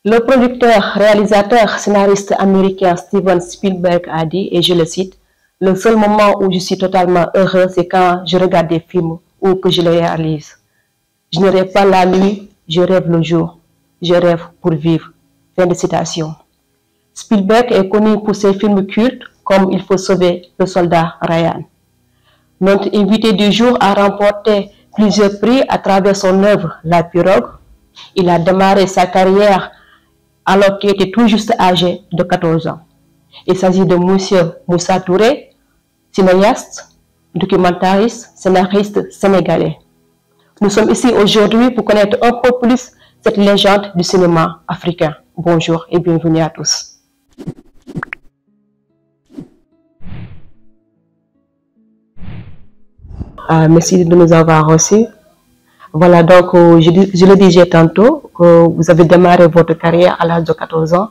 Le producteur, réalisateur, scénariste américain Steven Spielberg a dit, et je le cite, « Le seul moment où je suis totalement heureux, c'est quand je regarde des films ou que je les réalise. Je ne rêve pas la nuit, je rêve le jour. Je rêve pour vivre. » Fin de citation. Spielberg est connu pour ses films cultes comme Il faut sauver le soldat Ryan. Notre invité du jour a remporté plusieurs prix à travers son œuvre La Pirogue. Il a démarré sa carrière alors qu'il était tout juste âgé de 14 ans. Il s'agit de Monsieur Moussa Touré, cinéaste, documentariste, scénariste sénégalais. Nous sommes ici aujourd'hui pour connaître un peu plus cette légende du cinéma africain. Bonjour et bienvenue à tous. Merci de nous avoir reçus. Voilà, donc je le disais tantôt, que vous avez démarré votre carrière à l'âge de 14 ans.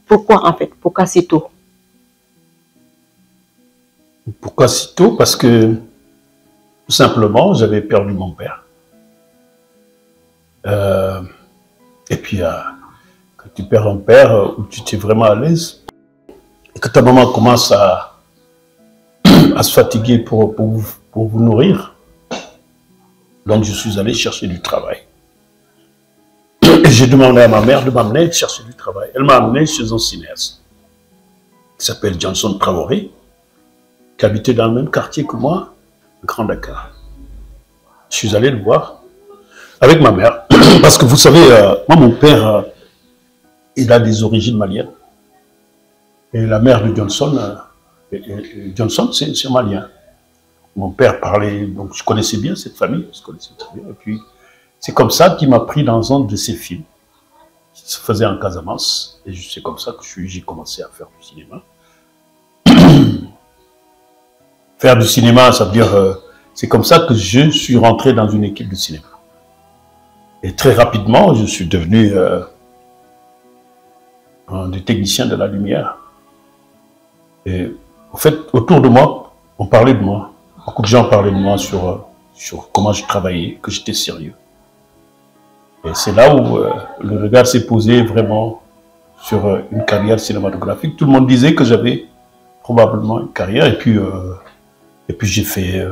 Pourquoi en fait? Pourquoi si tôt? Pourquoi si tôt? Parce que tout simplement, j'avais perdu mon père. Et puis, quand tu perds un père, où tu t'es vraiment à l'aise, et que ta maman commence à se fatiguer pour vous nourrir, donc je suis allé chercher du travail. Et j'ai demandé à ma mère de m'amener chercher du travail. Elle m'a amené chez un cinéaste qui s'appelle Johnson Traoré, qui habitait dans le même quartier que moi, le Grand Dakar. Je suis allé le voir avec ma mère. Parce que vous savez, moi, mon père, il a des origines maliennes. Et la mère de Johnson, Johnson, c'est malien. Mon père parlait, donc je connaissais bien cette famille, je connaissais très bien. Et puis, c'est comme ça qu'il m'a pris dans un de ses films, qui se faisait en Casamance. Et c'est comme ça que j'ai commencé à faire du cinéma. Faire du cinéma, ça veut dire, c'est comme ça que je suis rentré dans une équipe de cinéma. Et très rapidement, je suis devenu un des techniciens de la lumière. Et en fait, autour de moi, on parlait de moi. Beaucoup de gens parlaient de moi sur comment je travaillais, que j'étais sérieux. Et c'est là où le regard s'est posé vraiment sur une carrière cinématographique. Tout le monde disait que j'avais probablement une carrière. Et puis j'ai fait...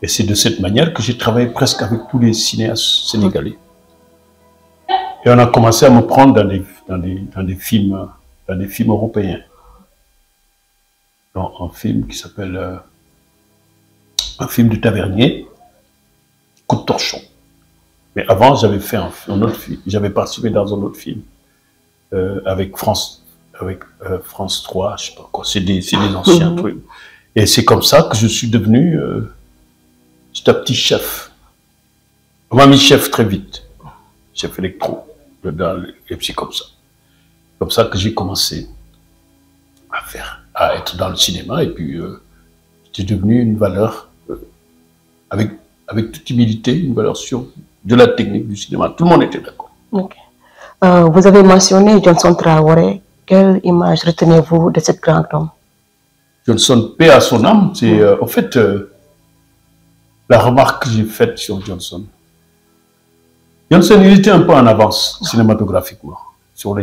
et c'est de cette manière que j'ai travaillé presque avec tous les cinéastes sénégalais. Et on a commencé à me prendre dans des films européens. Dans un film qui s'appelle... un film de Tavernier, Coup de torchon. Mais avant, j'avais fait un autre film, j'avais participé dans un autre film avec France 3, je sais pas quoi, c'est des anciens trucs. Et c'est comme ça que je suis devenu petit à petit chef. On m'a mis chef très vite, chef électro, et puis c'est comme ça. Comme ça que j'ai commencé à être dans le cinéma, et puis j'ai devenu une valeur avec toute humilité, une valeur sûre de la technique du cinéma. Tout le monde était d'accord. Okay. Vous avez mentionné Johnson Traoré. Quelle image retenez-vous de cet grand homme? Johnson, paix à son âme, c'est en fait la remarque que j'ai faite sur Johnson. Johnson, il était un peu en avance cinématographiquement sur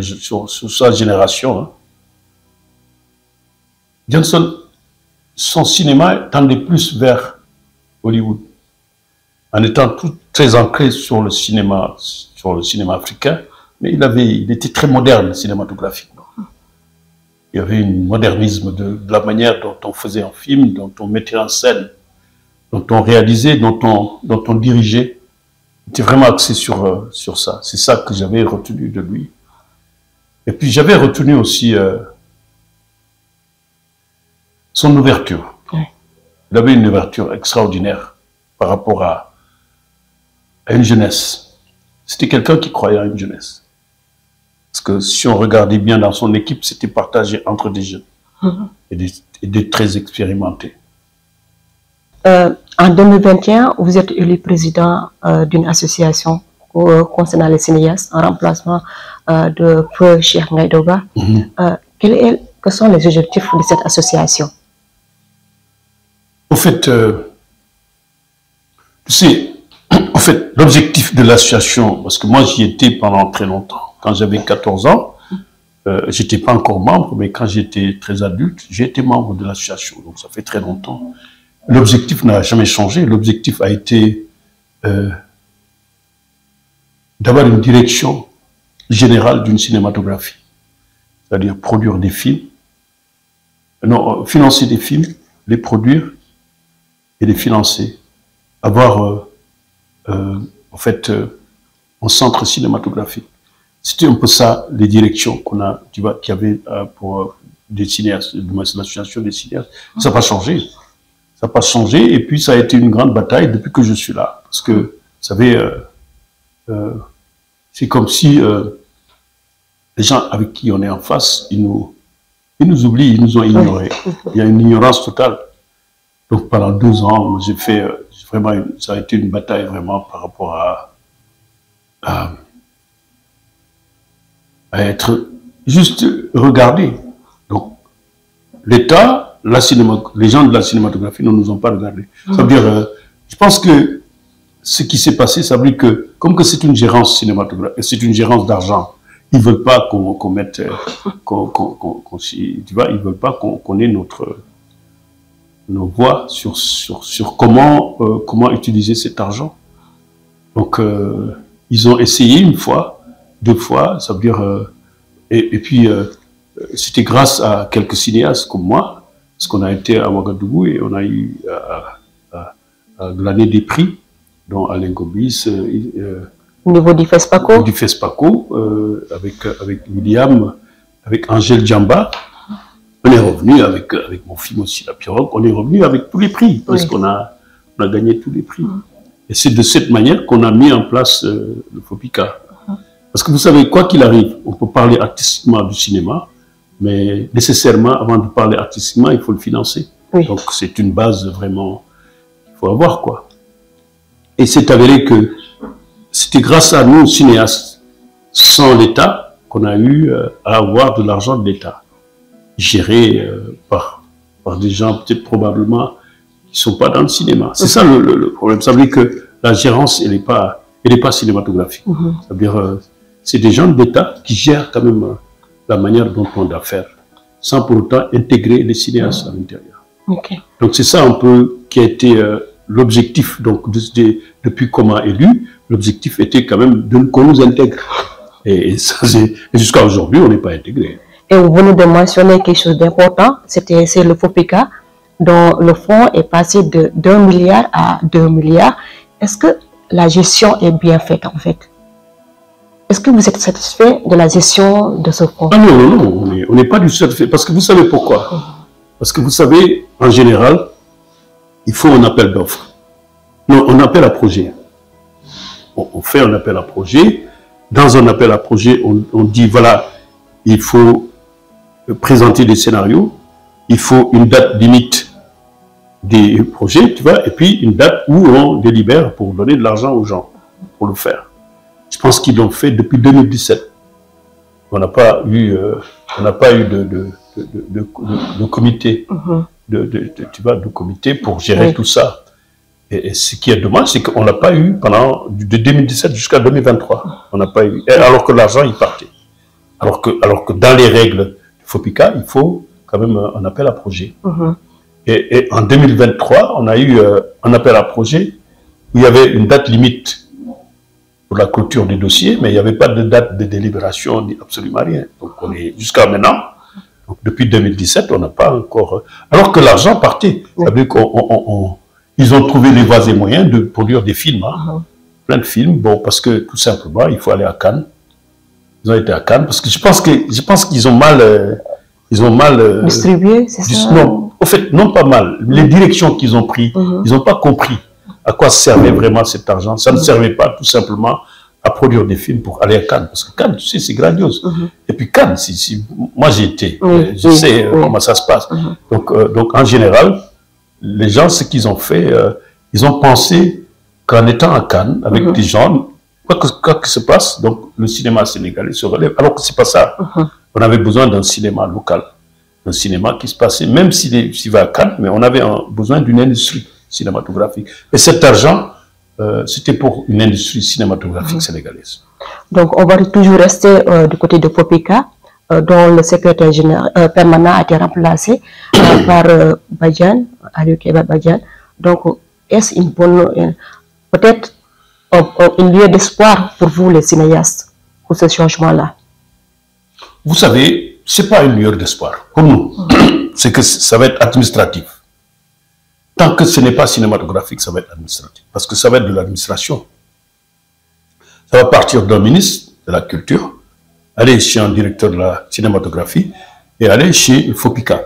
sa génération. Hein. Johnson, son cinéma tendait plus vers Hollywood, en étant tout très ancré sur le cinéma africain, mais il était très moderne cinématographiquement. Il y avait un modernisme de la manière dont on faisait un film, dont on mettait en scène, dont on réalisait, dont on dirigeait. Il était vraiment axé sur ça. C'est ça que j'avais retenu de lui. Et puis j'avais retenu aussi son ouverture. Il avait une ouverture extraordinaire par rapport à une jeunesse. C'était quelqu'un qui croyait à une jeunesse. Parce que si on regardait bien dans son équipe, c'était partagé entre des jeunes et des très expérimentés. En 2021, vous êtes élu président d'une association concernant les cinéastes en remplacement de Feu Cheikh Ngaïdoba. Quels sont les objectifs de cette association? En fait, tu sais, fait, l'objectif de l'association, parce que moi j'y étais pendant très longtemps, quand j'avais 14 ans, j'étais pas encore membre, mais quand j'étais très adulte, j'ai été membre de l'association, donc ça fait très longtemps. L'objectif n'a jamais changé, l'objectif a été d'avoir une direction générale d'une cinématographie, c'est-à-dire produire des films, non, financer des films, les produire et les financer, avoir en fait un centre cinématographique. C'était un peu ça les directions qu'on a, tu vois, qu'il y avait pour des cinéastes, l'association des cinéastes. Ça n'a pas changé. Ça n'a pas changé et puis ça a été une grande bataille depuis que je suis là. Parce que, vous savez, c'est comme si les gens avec qui on est en face, ils nous oublient, ils nous ont ignorés. Il y a une ignorance totale. Donc pendant 12 ans, j'ai fait vraiment, ça a été une bataille vraiment par rapport à être juste regardé. Donc l'État, les gens de la cinématographie ne nous ont pas regardés. Ça veut dire, je pense que ce qui s'est passé, ça veut dire que comme que c'est une gérance cinématographique, c'est une gérance d'argent, ils veulent pas qu'on mette, tu vois, ils veulent pas qu'on ait nos voix sur comment utiliser cet argent. Donc, ils ont essayé une fois, 2 fois, ça veut dire, et puis, c'était grâce à quelques cinéastes comme moi, parce qu'on a été à Ouagadougou et on a eu à glaner des prix, dont Alain Gobis, au niveau du FESPACO. Du FESPACO, avec William, avec Angèle Djamba. On est revenu avec mon film aussi, La Pirogue, on est revenu avec tous les prix, parce qu'on a gagné tous les prix. Et c'est de cette manière qu'on a mis en place le FOPICA. Parce que vous savez, quoi qu'il arrive, on peut parler artistiquement du cinéma, mais nécessairement, avant de parler artistiquement, il faut le financer. Oui. Donc c'est une base vraiment qu'il faut avoir, quoi. Et c'est avéré que c'était grâce à nous, cinéastes, sans l'État, qu'on a eu à avoir de l'argent de l'État, géré par des gens peut-être probablement qui ne sont pas dans le cinéma. C'est ça le problème. Ça veut dire que la gérance, elle n'est pas cinématographique. Ça veut dire c'est des gens de l'État qui gèrent quand même la manière dont on doit faire, sans pour autant intégrer les cinéastes à l'intérieur. Okay. Donc c'est ça un peu qui a été l'objectif, donc depuis qu'on m'a élu, l'objectif était quand même qu'on nous intègre. Et jusqu'à aujourd'hui, on n'est pas intégré. Et vous venez de mentionner quelque chose d'important, c'est le FOPICA, dont le fonds est passé de 1 milliard à 2 milliards. Est-ce que la gestion est bien faite en fait? Est-ce que vous êtes satisfait de la gestion de ce fonds? Ah non, on n'est pas du tout satisfait. Parce que vous savez pourquoi? Parce que vous savez, en général, il faut un appel d'offres. Non, un appel à projet. On fait un appel à projet. Dans un appel à projet, on dit, voilà, il faut présenter des scénarios, il faut une date limite des projets, tu vois, et puis une date où on délibère pour donner de l'argent aux gens, pour le faire. Je pense qu'ils l'ont fait depuis 2017. On n'a pas eu, de comité, tu vois, de comité pour gérer tout ça. Et ce qui est dommage, c'est qu'on n'a pas eu de 2017 jusqu'à 2023. On n'a pas eu, alors que l'argent, il partait. Alors que dans les règles du FOPICA, il faut quand même un appel à projet. Et en 2023, on a eu un appel à projet où il y avait une date limite pour la clôture des dossiers, mais il n'y avait pas de date de délibération, ni absolument rien. Donc on est jusqu'à maintenant, donc depuis 2017, on n'a pas encore... Alors que l'argent partait. Ça veut dire qu'ils ont trouvé les voies et moyens de produire des films, plein de films, bon, parce que tout simplement, il faut aller à Cannes. Ils ont été à Cannes, parce que je pense qu'ils ont mal... distribué, c'est ça? Non, au fait, non pas mal. Les directions qu'ils ont prises, ils n'ont pas compris à quoi servait vraiment cet argent. Ça ne servait pas tout simplement à produire des films pour aller à Cannes. Parce que Cannes, tu sais, c'est grandiose. Et puis Cannes, moi j'y étais, je sais comment ça se passe. Donc en général, les gens, ce qu'ils ont fait, ils ont pensé qu'en étant à Cannes, avec des gens, quoi que se passe, donc le cinéma sénégalais se relève. Alors que c'est pas ça. On avait besoin d'un cinéma local, un cinéma qui se passait, même s'il va à Cannes, mais on avait besoin d'une industrie cinématographique. Et cet argent, c'était pour une industrie cinématographique sénégalaise. Donc, on va toujours rester du côté de Popika, dont le secrétaire général permanent a été remplacé par Badiane, Aliou-Keba Badiane. Donc, est-ce une bonne, peut-être une lueur d'espoir pour vous, les cinéastes, pour ce changement-là? Vous savez, ce n'est pas une lueur d'espoir. Pour nous, c'est que ça va être administratif. Tant que ce n'est pas cinématographique, ça va être administratif. Parce que ça va être de l'administration. Ça va partir d'un ministre de la Culture, aller chez un directeur de la cinématographie et aller chez Fopika.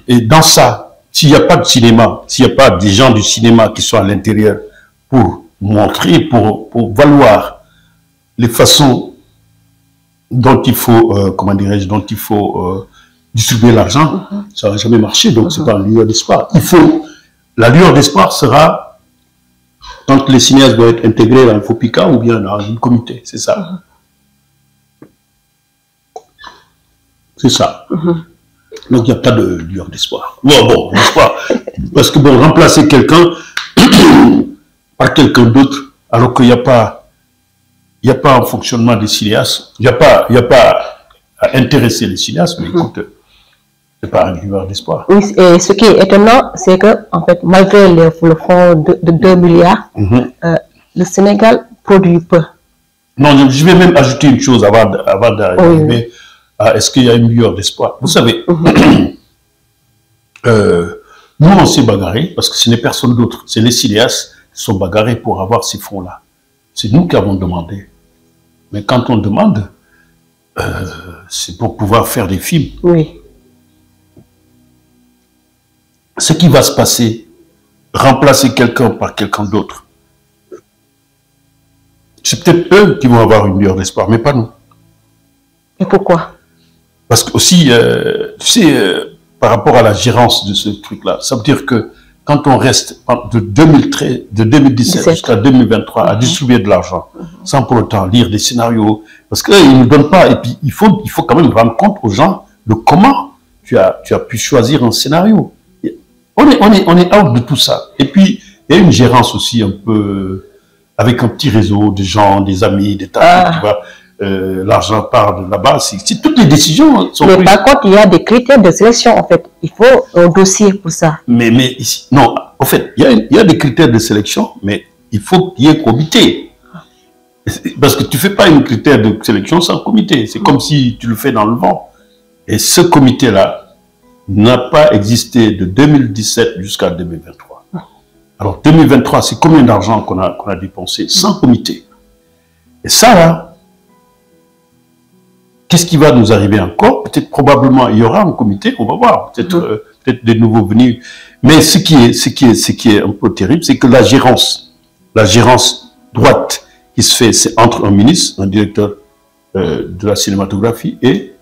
Et dans ça, s'il n'y a pas de cinéma, s'il n'y a pas des gens du cinéma qui sont à l'intérieur pour montrer, pour valoir les façons dont il faut, comment dirais-je, dont il faut distribuer l'argent, ça va jamais marcher. Donc, c'est pas une lueur d'espoir. La lueur d'espoir sera quand les cinéastes doivent être intégrés dans le FOPICA ou bien dans un comité. C'est ça. C'est ça. Donc, il n'y a pas de lueur d'espoir. Bon, d'espoir. Parce que, bon, remplacer quelqu'un par quelqu'un d'autre, alors qu'il n'y a pas un fonctionnement des cinéastes, il n'y a pas à intéresser les cinéastes, mais écoute, c'est pas un lueur d'espoir. Oui, et ce qui est étonnant, c'est que, en fait, malgré le fonds de 2 milliards, le Sénégal produit peu. Non, je vais même ajouter une chose avant d'arriver à est-ce qu'il y a une lueur d'espoir. Vous savez, nous, on s'est bagarré, parce que ce n'est personne d'autre, c'est les cinéastes qui sont bagarrés pour avoir ces fonds-là. C'est nous qui avons demandé. Mais quand on demande, c'est pour pouvoir faire des films. Oui. Ce qui va se passer, remplacer quelqu'un par quelqu'un d'autre, c'est peut-être eux qui vont avoir une lueur d'espoir, mais pas nous. Et pourquoi? Parce que aussi, tu sais, par rapport à la gérance de ce truc-là, ça veut dire que quand on reste de 2017 jusqu'à 2023 à distribuer de l'argent, sans pour autant lire des scénarios, parce qu'ils ne nous donnent pas, et puis il faut quand même rendre compte aux gens de comment tu as pu choisir un scénario. On est out de tout ça. Et puis, il y a une gérance aussi un peu, avec un petit réseau de gens, des amis, des tas, tu vois, l'argent part de là-bas. Toutes les décisions sont prises. Mais par contre, il y a des critères de sélection, en fait. Il faut un dossier pour ça. Mais ici, non, en fait, il y a des critères de sélection, mais il faut qu'il y ait un comité. Parce que tu ne fais pas un critère de sélection sans comité. C'est comme si tu le fais dans le vent. Et ce comité-là n'a pas existé de 2017 jusqu'à 2023. Alors, 2023, c'est combien d'argent qu'on a dépensé sans comité? Et ça, là, qu'est-ce qui va nous arriver encore? Peut-être, probablement, il y aura un comité, on va voir. Peut-être des nouveaux venus. Mais ce qui est un peu terrible, c'est que la gérance droite qui se fait, c'est entre un ministre, un directeur de la cinématographie et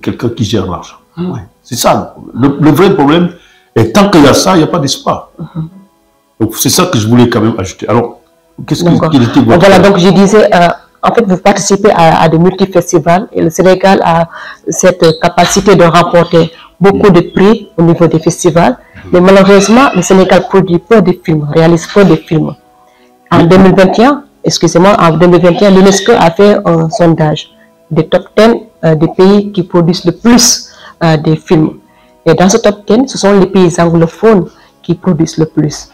quelqu'un qui gère l'argent. Ouais. C'est ça. Le vrai problème, et tant qu'il y a ça, il n'y a pas d'espoir. Donc, c'est ça que je voulais quand même ajouter. Alors, qu'est-ce qu'il était votre... Voilà, donc je disais, en fait, vous participez à de multi-festivals et le Sénégal a cette capacité de remporter beaucoup de prix au niveau des festivals. Mais malheureusement, le Sénégal produit peu de films, réalise peu de films. En 2021, excusez-moi, en 2021, l'UNESCO a fait un sondage des top 10 des pays qui produisent le plus des films. Et dans ce top 10, ce sont les pays anglophones qui produisent le plus.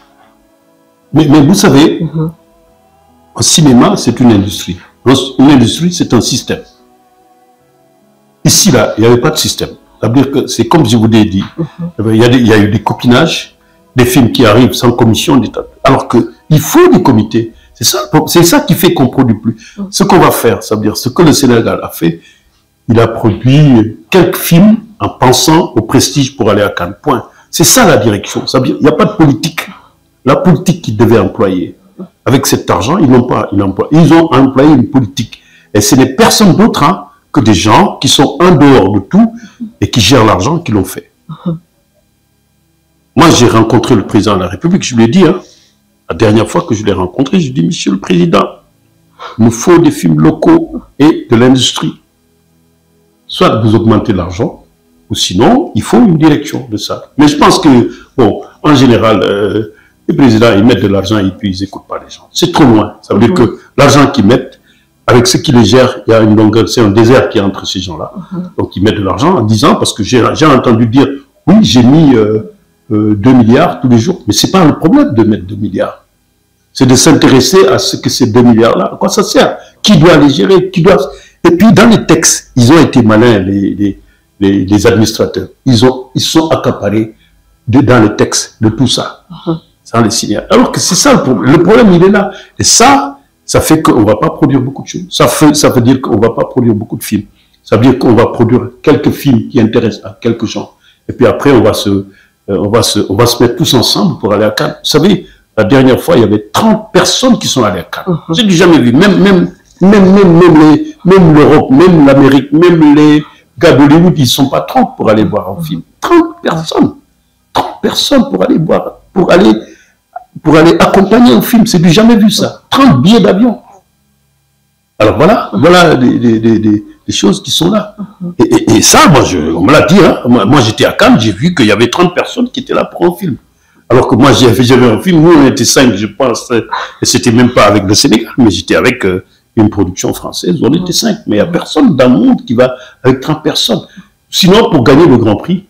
Mais vous savez, un cinéma, c'est une industrie. Une industrie, c'est un système. Ici, là, il n'y avait pas de système. C'est-à-dire que c'est comme je vous l'ai dit, il y a eu des copinages, des films qui arrivent sans commission d'État. Alors qu'il faut des comités. C'est ça qui fait qu'on ne produit plus. Ce qu'on va faire, ça veut dire ce que le Sénégal a fait, il a produit quelques films en pensant au prestige pour aller à Cannes. Point. C'est ça la direction. Ça veut dire, il n'y a pas de politique. La politique qu'ils devaient employer, avec cet argent, ils n'ont pas. Ils ont employé une politique. Et ce n'est personne d'autre que des gens qui sont en dehors de tout et qui gèrent l'argent qui l'ont fait. Moi, j'ai rencontré le président de la République, je lui ai dit, la dernière fois que je l'ai rencontré, je lui ai dit, Monsieur le Président, il nous faut des films locaux et de l'industrie. Soit vous augmentez l'argent, ou sinon, il faut une direction de ça. Mais je pense que, bon, en général, Les présidents, ils mettent de l'argent et puis ils n'écoutent pas les gens. C'est trop loin. Ça veut dire que l'argent qu'ils mettent, avec ce qui les gèrent, il y a une longueur, c'est un désert qui est entre ces gens-là. Donc ils mettent de l'argent en disant, parce que j'ai entendu dire, oui, j'ai mis 2 milliards tous les jours. Mais ce n'est pas un problème de mettre 2 milliards. C'est de s'intéresser à ce que ces 2 milliards-là, à quoi ça sert? Qui doit les gérer? Qui doit... Et puis dans les textes, ils ont été malins, les administrateurs. Ils sont accaparés dans les textes de tout ça. Sans les signer. Alors que c'est ça le problème. Le problème, il est là. Et ça fait qu'on ne va pas produire beaucoup de choses. Ça veut dire qu'on ne va pas produire beaucoup de films. Ça veut dire qu'on va produire quelques films qui intéressent à quelques gens. Et puis après, on va se mettre tous ensemble pour aller à Cannes. Vous savez, la dernière fois, il y avait 30 personnes qui sont allées à Cannes. J'ai jamais vu. Même l'Europe, même l'Amérique, même les gars d'Hollywood, ils ne sont pas 30 pour aller voir un film. 30 personnes. 30 personnes pour aller voir, pour aller accompagner un film. C'est du jamais vu ça. 30 billets d'avion. Alors voilà des choses qui sont là. Et ça, on me l'a dit, hein. Moi j'étais à Cannes, j'ai vu qu'il y avait 30 personnes qui étaient là pour un film. Alors que moi j'avais un film, nous on était 5, je pense, et c'était même pas avec le Sénégal, mais j'étais avec une production française, on était 5. Mais il n'y a personne dans le monde qui va avec 30 personnes. Sinon, pour gagner le Grand Prix,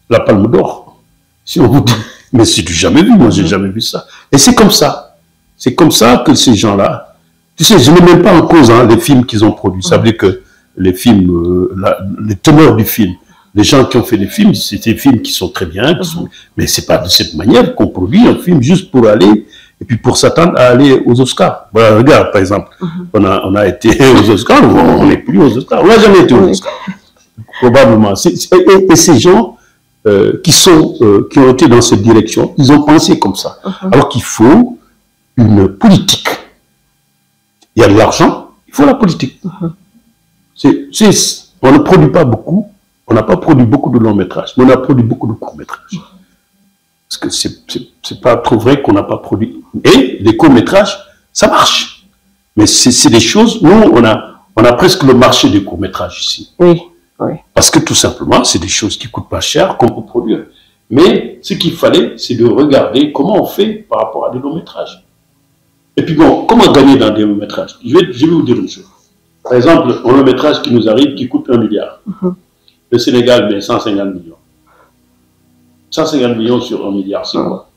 la Palme d'Or, si on vous dit, mais c'est du jamais vu, moi j'ai jamais vu ça. Et c'est comme ça. C'est comme ça que ces gens-là, tu sais, je ne mets même pas en cause les films qu'ils ont produits. Ça veut dire que les films, les teneurs du film, les gens qui ont fait des films, c'est des films qui sont très bien, mais c'est pas de cette manière qu'on produit un film juste pour aller, et puis pour s'attendre à aller aux Oscars. Voilà, regarde, par exemple, on a été aux Oscars, on n'est plus aux Oscars, on n'a jamais été aux Oscars. Probablement. Et ces gens qui ont été dans cette direction, ils ont pensé comme ça. Alors qu'il faut une politique. Il y a de l'argent, il faut la politique. On ne produit pas beaucoup, on n'a pas produit beaucoup de longs métrages, mais on a produit beaucoup de courts métrages. Parce que c'est pas trop vrai qu'on n'a pas produit. Et les courts métrages, ça marche. Mais c'est des choses, nous, on a presque le marché des courts métrages ici. Oui, oui. Parce que tout simplement, c'est des choses qui coûtent pas cher, qu'on peut produire. Mais ce qu'il fallait, c'est de regarder comment on fait par rapport à des longs métrages. Et puis bon, comment gagner dans des longs métrages? Je vais vous dire une chose. Par exemple, un long métrage qui nous arrive, qui coûte 1 milliard. Le Sénégal met 150 millions. 150 millions sur 1 milliard, c'est quoi?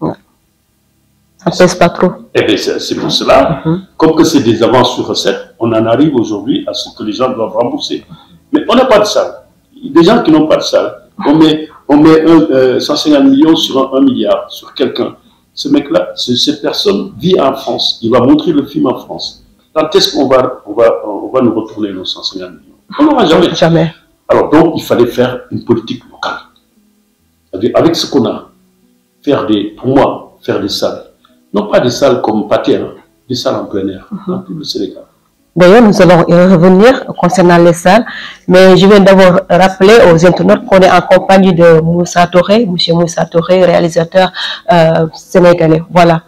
Ça ne pèse pas trop. Eh bien, c'est pour cela, comme que c'est des avances sur recettes, on en arrive aujourd'hui à ce que les gens doivent rembourser. Mais on n'a pas de salle. Des gens qui n'ont pas de salle, on met 150 millions sur 1 milliard, sur quelqu'un. Ce mec-là, cette personne vit en France. Il va montrer le film en France. Quand est-ce qu'on va nous retourner nos 150 millions? On n'aura jamais. Jamais. Alors donc, il fallait faire une politique locale. C'est-à-dire, avec ce qu'on a, pour moi, faire des salles. Non pas des salles comme Pathé, des salles en plein air, dans tout le Sénégal. D'ailleurs, nous allons y revenir concernant les salles, mais je viens d'abord rappeler aux internautes qu'on est en compagnie de Moussa Touré, M. Moussa Touré, réalisateur sénégalais. Voilà.